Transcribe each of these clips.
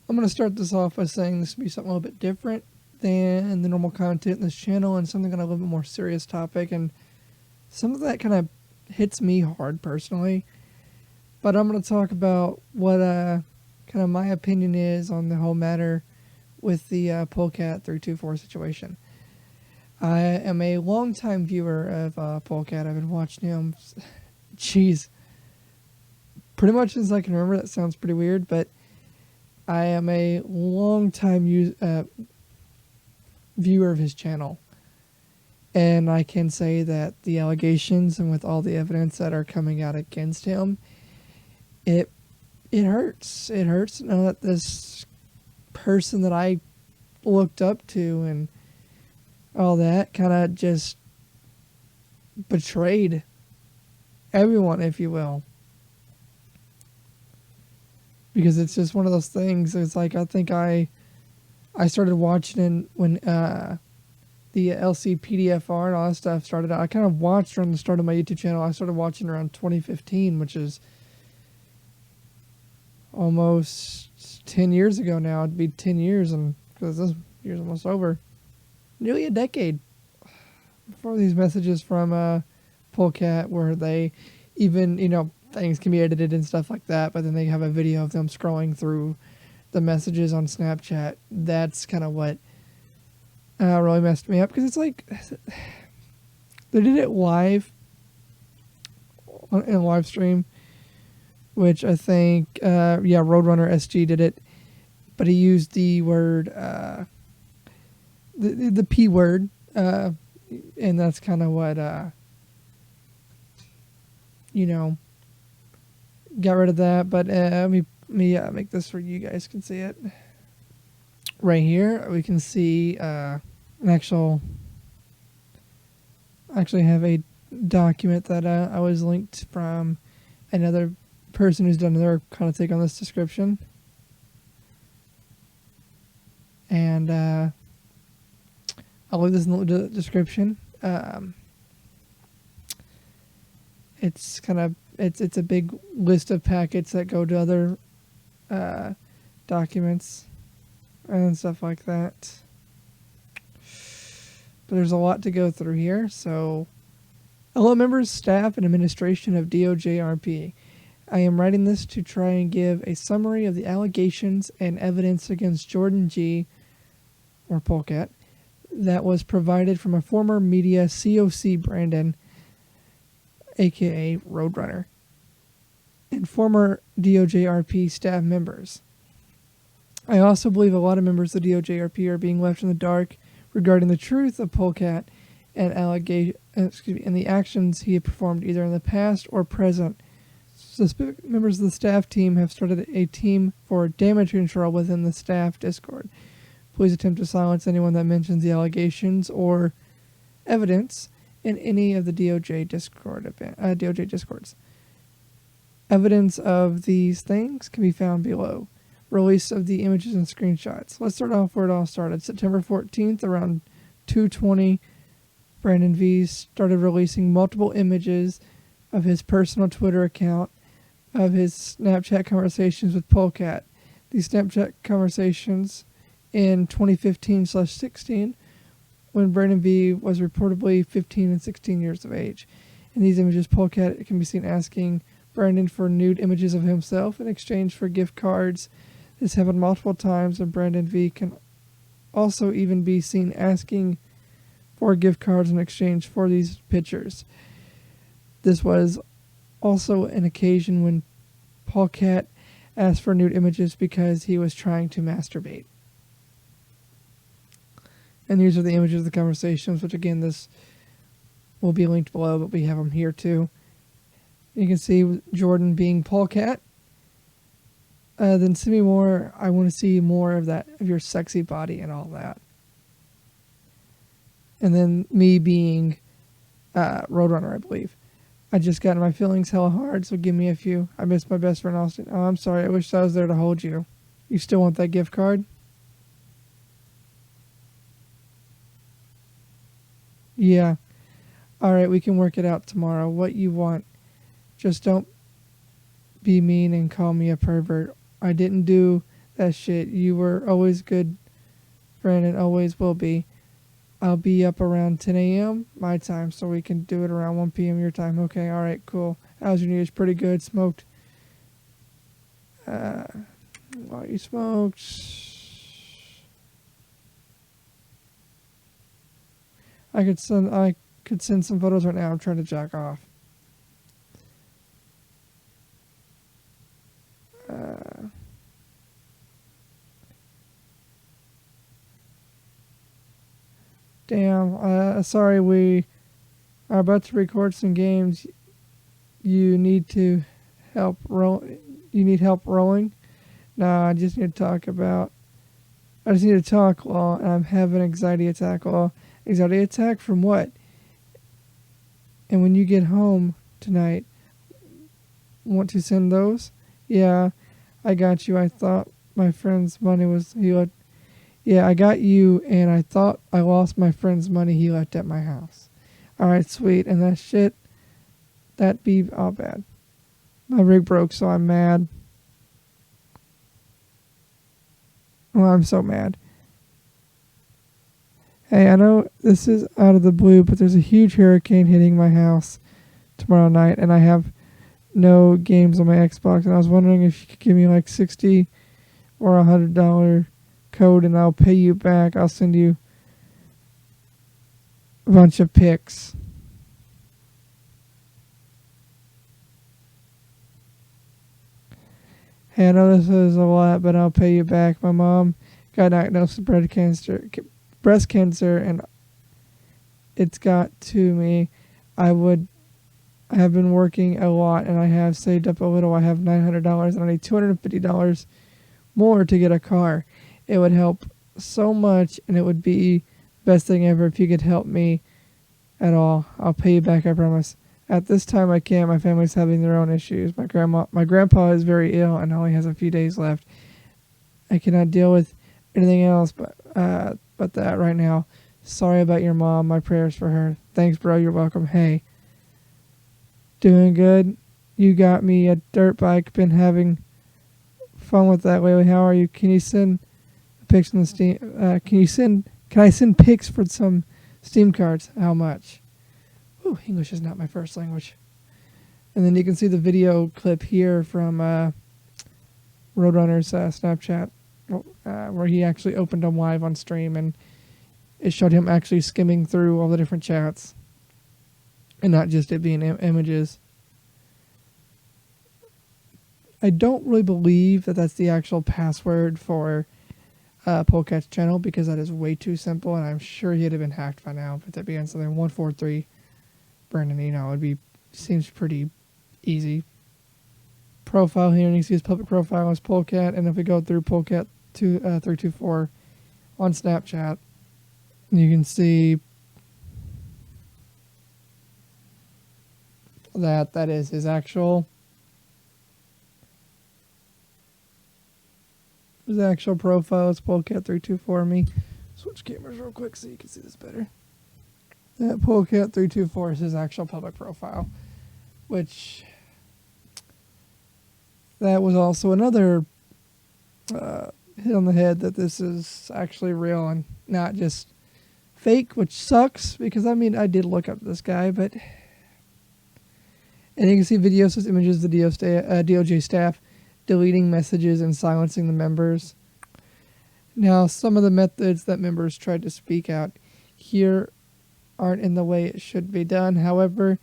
I'm going to start this off by saying this will be something a little bit different than the normal content in this channel and something on a little bit more serious topic. And some of that kind of hits me hard personally. But I'm going to talk about what kind of my opinion is on the whole matter with the Polecat 324 situation. I am a longtime viewer of Polecat. I've been watching him, jeez, pretty much since I can remember. That sounds pretty weird, but I am a longtime viewer of his channel. And I can say that the allegations and with all the evidence that are coming out against him, it hurts. It hurts to know that this person that I looked up to and all that kind of just betrayed everyone, if you will. Because it's just one of those things. It's like, I think I started watching when the LCPDFR and all that stuff started out. I kind of watched around the start of my YouTube channel. I started watching around 2015, which is almost 10 years ago now. It'd be 10 years, and because this year's almost over. Nearly a decade before these messages from Polecat, where they even, things can be edited and stuff like that, but then they have a video of them scrolling through the messages on Snapchat. That's kind of what really messed me up, because it's like they did it live in a live stream, which I think Roadrunner SG did it, but he used the word the P word, and that's kind of what got rid of that. But let me make this where you guys can see it. Right here, we can see actually have a document that I was linked from another person who's done another kind of take on this description. And I'll leave this in the description. It's kind of it's a big list of packets that go to other documents and stuff like that. But there's a lot to go through here. So, hello members, staff, and administration of DOJRP. I am writing this to try and give a summary of the allegations and evidence against Jordan G., or Polecat, that was provided from a former media COC Brandon, aka Roadrunner, and former DOJRP staff members. I also believe a lot of members of the DOJRP are being left in the dark regarding the truth of Polecat and and the actions he had performed either in the past or present. Specific members of the staff team have started a team for damage control within the staff Discord. Please attempt to silence anyone that mentions the allegations or evidence in any of the DOJ Discords. Evidence of these things can be found below. Release of the images and screenshots. Let's start off where it all started. September 14th, around 2:20, Brandon V started releasing multiple images of his personal Twitter account of his Snapchat conversations with Polecat. These Snapchat conversations in 2015/16, when Brandon V was reportedly 15 and 16 years of age. In these images, Polecat can be seen asking Brandon for nude images of himself in exchange for gift cards. This happened multiple times, and Brandon V can also even be seen asking for gift cards in exchange for these pictures. This was also an occasion when Polecat asked for nude images because he was trying to masturbate. And these are the images of the conversations, which again, this will be linked below, but we have them here too. You can see Jordan being Polecat. Then send me more. I want to see more of that, of your sexy body and all that. And then me being Roadrunner, I believe. I just got in my feelings hella hard, so give me a few. I miss my best friend Austin. Oh, I'm sorry. I wish I was there to hold you. You still want that gift card? Yeah. Alright, we can work it out tomorrow. What you want. Just don't be mean and call me a pervert. I didn't do that shit. You were always good friend and always will be. I'll be up around 10 a.m. my time, so we can do it around 1 p.m. your time. Okay, all right, cool. How's your New Year's? Pretty good. Smoked. Well, you smoked. I could send some photos right now. I'm trying to jack off. Damn. Sorry, we are about to record some games. You need to help roll. You need help rolling? Nah, I just need to talk about. I just need to talk while I'm having an anxiety attack. Well, anxiety attack from what? And when you get home tonight, want to send those? Yeah, I got you. I thought my friend's money was he left. Yeah, I got you, and I thought I lost my friend's money he left at my house. All right, sweet. And that shit, that be all bad. My rig broke, so I'm mad. Well, I'm so mad. Hey, I know this is out of the blue, but there's a huge hurricane hitting my house tomorrow night, and I have no games on my Xbox, and I was wondering if you could give me like $60 or $100 code, and I'll pay you back. I'll send you a bunch of pics. Hey, I know this is a lot, but I'll pay you back. My mom got diagnosed with breast cancer, and it's got to me. I have been working a lot, and I have saved up a little. I have $900, and I need $250 more to get a car. It would help so much, and it would be the best thing ever if you could help me at all. I'll pay you back, I promise. At this time, I can't. My family's having their own issues. My grandpa is very ill and only has a few days left. I cannot deal with anything else but that right now. Sorry about your mom. My prayers for her. Thanks, bro. You're welcome. Hey, doing good? You got me a dirt bike. Been having fun with that lately. How are you? Can you send pics on the Steam? Can I send pics for some Steam cards? How much? Ooh, English is not my first language. And then you can see the video clip here from Roadrunner's Snapchat, where he actually opened them live on stream, and it showed him actually skimming through all the different chats, and not just it being images. I don't really believe that that's the actual password for Polecat's channel, because that is way too simple, and I'm sure he'd have been hacked by now. But that being something 143, Brandon, seems pretty easy. Profile here, and you see his public profile is Polecat, and if we go through Polecat 324 on Snapchat, you can see that is his actual profile. It's Polecat 324. Me switch cameras real quick so you can see this better. That Polecat 324 is his actual public profile, which that was also another hit on the head that this is actually real and not just fake, which sucks because I did look up this guy, and you can see videos with images of the DOJ staff deleting messages and silencing the members. Now, some of the methods that members tried to speak out here aren't in the way it should be done. However,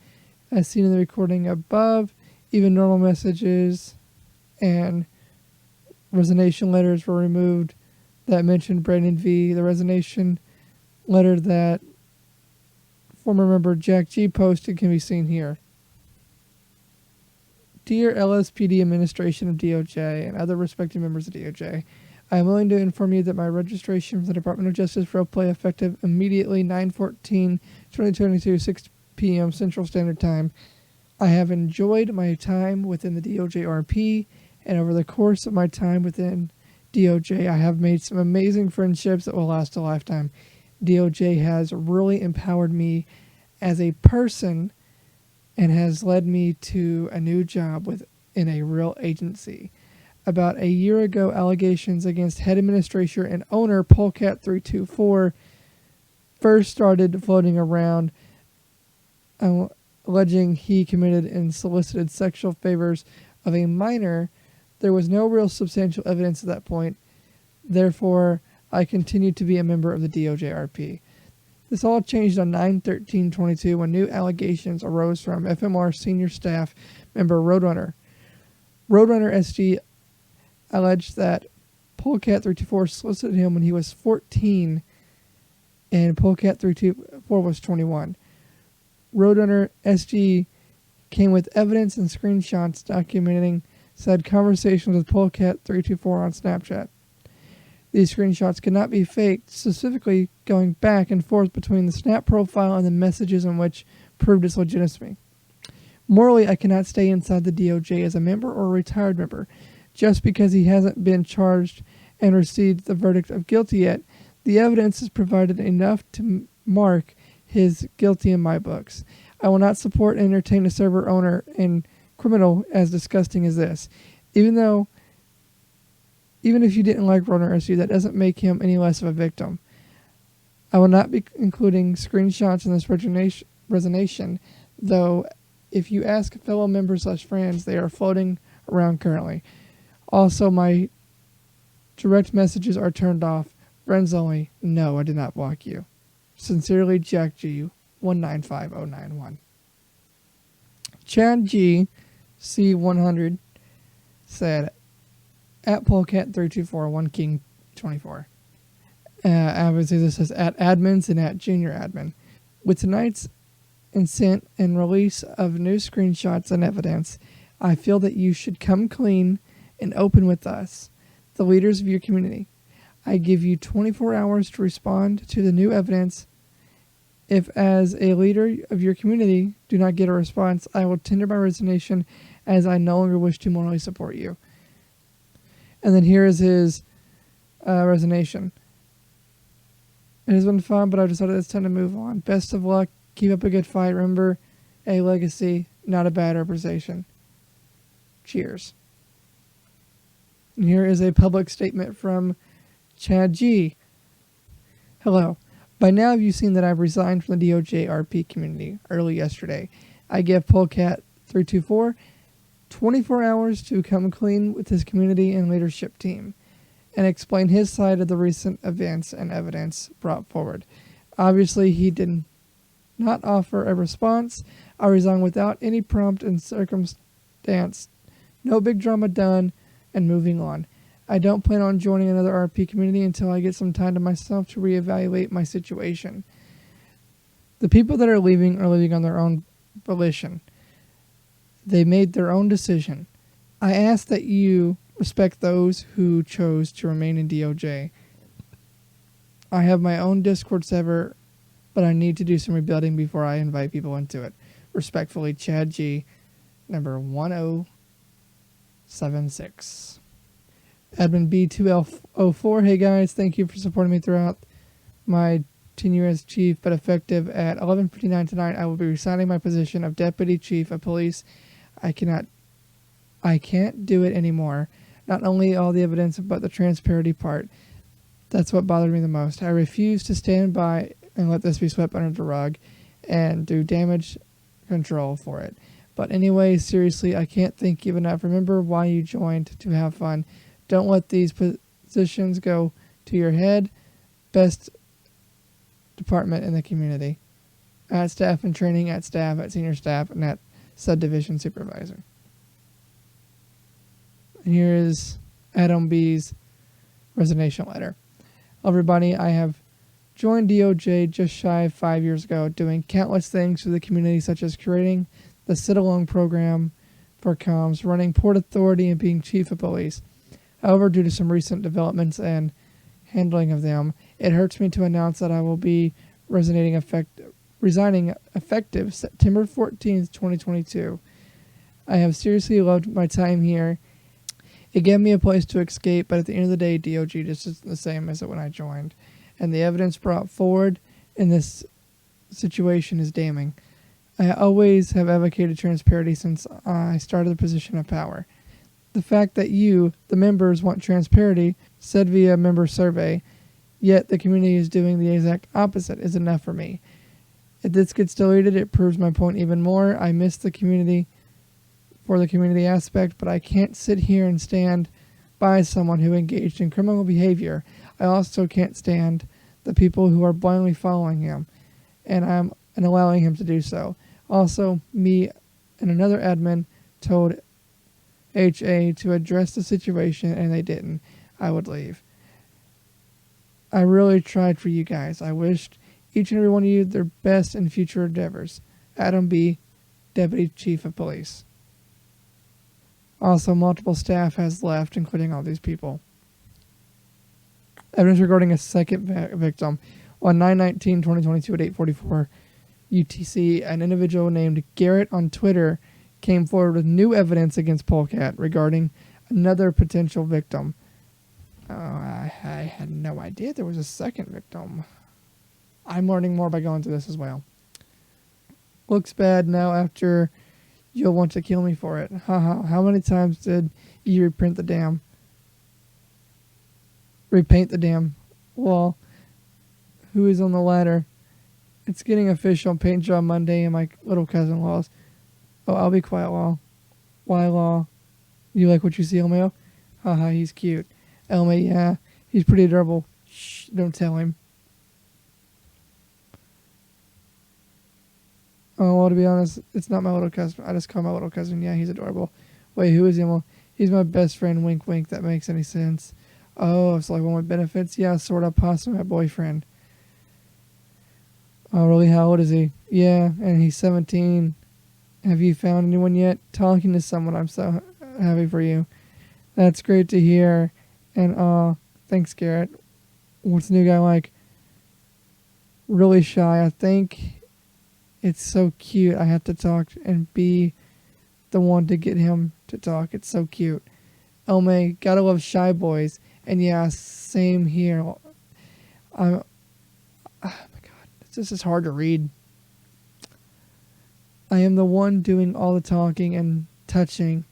as seen in the recording above, even normal messages and resignation letters were removed that mentioned Brandon V. The resignation letter that former member Jack G posted can be seen here. Dear LSPD administration of DOJ and other respected members of DOJ, I am willing to inform you that my registration for the Department of Justice role play effective immediately 9/14/2022, 6 p.m. Central Standard Time. I have enjoyed my time within the DOJ RP, and over the course of my time within DOJ, I have made some amazing friendships that will last a lifetime. DOJ has really empowered me as a person and has led me to a new job within a real agency. about a year ago, allegations against head administrator and owner Polecat 324 first started floating around, alleging he committed and solicited sexual favors of a minor. There was no real substantial evidence at that point. Therefore, I continued to be a member of the DOJRP. This all changed on 9/13/22 when new allegations arose from FMR senior staff member Roadrunner. Roadrunner SG alleged that Polecat 324 solicited him when he was 14 and Polecat 324 was 21. Roadrunner SG came with evidence and screenshots documenting said conversations with Polecat 324 on Snapchat. These screenshots could not be faked, specifically going back and forth between the Snap profile and the messages in which proved its legitimacy. Morally, I cannot stay inside the DOJ as a member or a retired member. Just because he hasn't been charged and received the verdict of guilty yet, the evidence is provided enough to mark his guilty in my books. I will not support and entertain a server owner and criminal as disgusting as this. Even if you didn't like Roadrunner SG, that doesn't make him any less of a victim. I will not be including screenshots in this resignation, though if you ask fellow members / friends, they are floating around currently. Also, my direct messages are turned off. Friends only. No, I did not block you. Sincerely, Jack G. 195091. Chad G. C100 said, at Polecat 324, 1 King 24. Obviously, this is at admins and at junior admin. With tonight's insent and release of new screenshots and evidence, I feel that you should come clean and open with us, the leaders of your community. I give you 24 hours to respond to the new evidence. If, as a leader of your community, do not get a response, I will tender my resignation as I no longer wish to morally support you. And then here is his resignation. It has been fun, but I've decided it's time to move on. Best of luck. Keep up a good fight. Remember, a legacy, not a bad representation. Cheers. And here is a public statement from Chad G. Hello. By now you've seen that I've resigned from the DOJ RP community early yesterday. I give Polecat 324 24 hours to come clean with his community and leadership team and explain his side of the recent events and evidence brought forward. Obviously, he did not offer a response. I resigned without any prompt and circumstance. No big drama done, and moving on. I don't plan on joining another RP community until I get some time to myself to reevaluate my situation. The people that are leaving on their own volition. They made their own decision. I ask that you respect those who chose to remain in DOJ. I have my own Discord server, but I need to do some rebuilding before I invite people into it. Respectfully, Chad G, number 1076. Admin B2L04, hey guys, thank you for supporting me throughout my tenure as chief, but effective at 11:59 tonight, I will be resigning my position of deputy chief of police. I can't do it anymore. Not only all the evidence, but the transparency part. That's what bothered me the most. I refuse to stand by and let this be swept under the rug and do damage control for it. But anyway, seriously, I can't thank you enough. Remember why you joined, to have fun. Don't let these positions go to your head. Best department in the community. At staff and training, at staff, at senior staff, and at subdivision supervisor. And here is Adam B's resignation letter. Everybody, I have joined DOJ just shy of 5 years ago, doing countless things for the community, such as creating the sit-along program for comms, running Port Authority, and being chief of police. However, due to some recent developments and handling of them, it hurts me to announce that I will be resigning effective September 14th, 2022. I have seriously loved my time here. It gave me a place to escape, but at the end of the day, DOJ just isn't the same as it when I joined. And the evidence brought forward in this situation is damning. I always have advocated transparency since I started the position of power. The fact that you, the members, want transparency, said via member survey, yet the community is doing the exact opposite, is enough for me. If this gets deleted, it proves my point even more. I miss the community for the community aspect, but I can't sit here and stand by someone who engaged in criminal behavior. I also can't stand the people who are blindly following him and allowing him to do so. Also, me and another admin told HA to address the situation, and they didn't. I would leave. I really tried for you guys. I wished each and every one of you their best in future endeavors. Adam B., Deputy Chief of Police. Also, multiple staff has left, including all these people. Evidence regarding a second victim. On 9/19/2022 at 8:44 UTC, an individual named Garrett on Twitter came forward with new evidence against Polecat regarding another potential victim. I had no idea there was a second victim. I'm learning more by going through this as well. Looks bad now after you'll want to kill me for it. Haha, how many times did you repaint the damn wall? Who is on the ladder? It's getting official. Paint job Monday and my little cousin-in-law's. Oh, I'll be quiet, Law. Why, Law? You like what you see, Elmo? Haha, he's cute. Elmo, yeah, he's pretty adorable. Shh, don't tell him. Oh, well, to be honest, it's not my little cousin. I just call my little cousin. Yeah, he's adorable. Wait, who is Elmo? He's my best friend. Wink, wink. That makes any sense. Oh, it's like one with benefits? Yeah, sort of. Possibly my boyfriend. Oh, really? How old is he? Yeah, and he's 17. Have you found anyone yet? Talking to someone. I'm so happy for you. That's great to hear. And, thanks, Garrett. What's the new guy like? Really shy. I think it's so cute. I have to talk and be the one to get him to talk. It's so cute. Elme, gotta love shy boys. And yeah, same here. Oh my God. This is hard to read. I am the one doing all the talking and touching.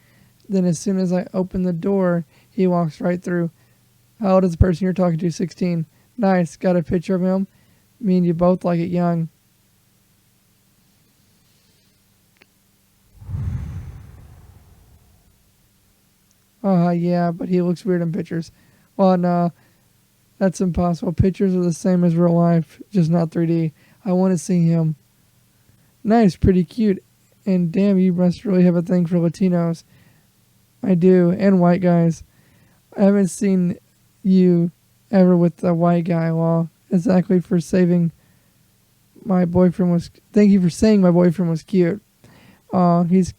Then as soon as I open the door, he walks right through. How old is the person you're talking to? 16. Nice. Got a picture of him? Me and you both like it young. Yeah, but he looks weird in pictures. Well, no, that's impossible. Pictures are the same as real life, just not 3D. I want to see him. Nice, pretty cute. And damn, you must really have a thing for Latinos. I do, and white guys. I haven't seen you ever with a white guy, Law. Exactly for saving my boyfriend was... Thank you for saying my boyfriend was cute. He's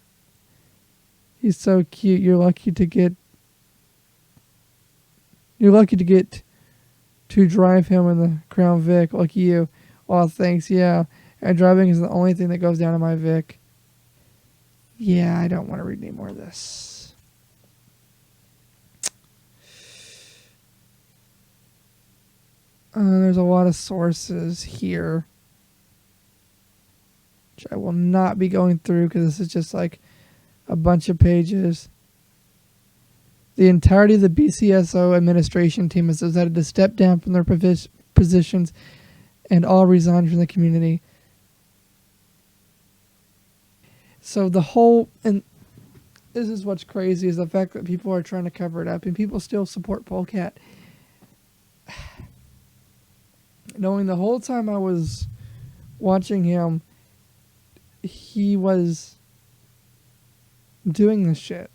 so cute. You're lucky to get to drive him in the Crown Vic. Lucky you. Well, thanks, yeah. And driving is the only thing that goes down in my Vic. Yeah, I don't want to read any more of this. There's a lot of sources here, which I will not be going through because this is just like a bunch of pages. The entirety of the BCSO administration team has decided to step down from their positions and all resign from the community. So the whole, and this is what's crazy, is the fact that people are trying to cover it up and people still support Polecat. Knowing the whole time I was watching him, he was doing this shit.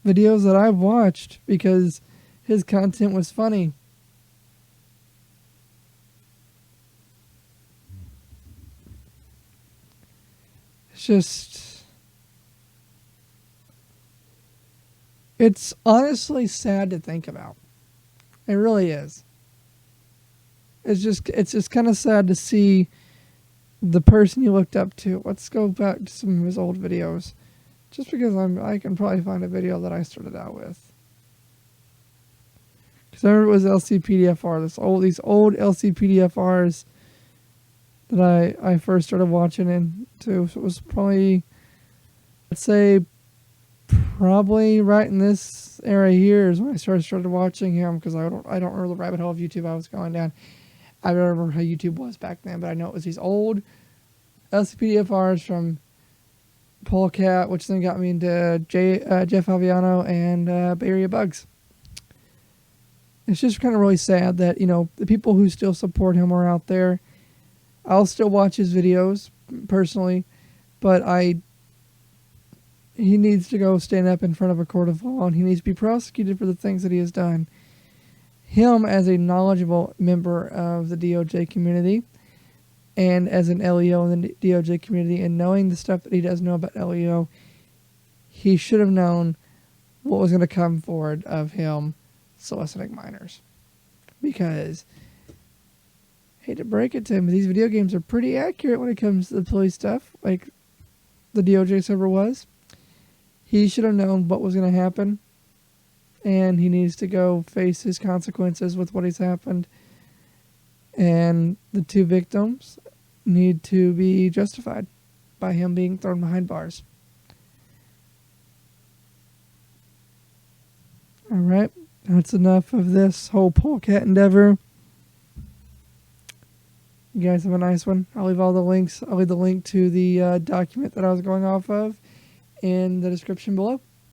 Videos that I've watched because his content was funny. It's just... It's honestly sad to think about. It really is. It's just kind of sad to see the person you looked up to. Let's go back to some of his old videos. Just because I can probably find a video that I started out with. Because I remember it was LCPDFR. These old LCPDFRs that I first started watching into. So it was probably, let's say, probably right in this area here is when I started watching him, because I don't remember the rabbit hole of YouTube I was going down. I don't remember how YouTube was back then, but I know it was these old LCPDFRs from Polecat, which then got me into Jeff Aviano and Bay Area Bugs. It's just kind of really sad that, you know, the people who still support him are out there. I'll still watch his videos personally, but he needs to go stand up in front of a court of law, and he needs to be prosecuted for the things that he has done. Him, as a knowledgeable member of the DOJ community and as an LEO in the DOJ community, and knowing the stuff that he does know about LEO, he should have known what was going to come forward of him soliciting minors. Because, hate to break it to him, but these video games are pretty accurate when it comes to the police stuff, like the DOJ server was. He should have known what was going to happen, and he needs to go face his consequences with what has happened. And the two victims need to be justified by him being thrown behind bars. Alright, that's enough of this whole Polecat endeavor. You guys have a nice one. I'll leave all the links. I'll leave the link to the document that I was going off of in the description below.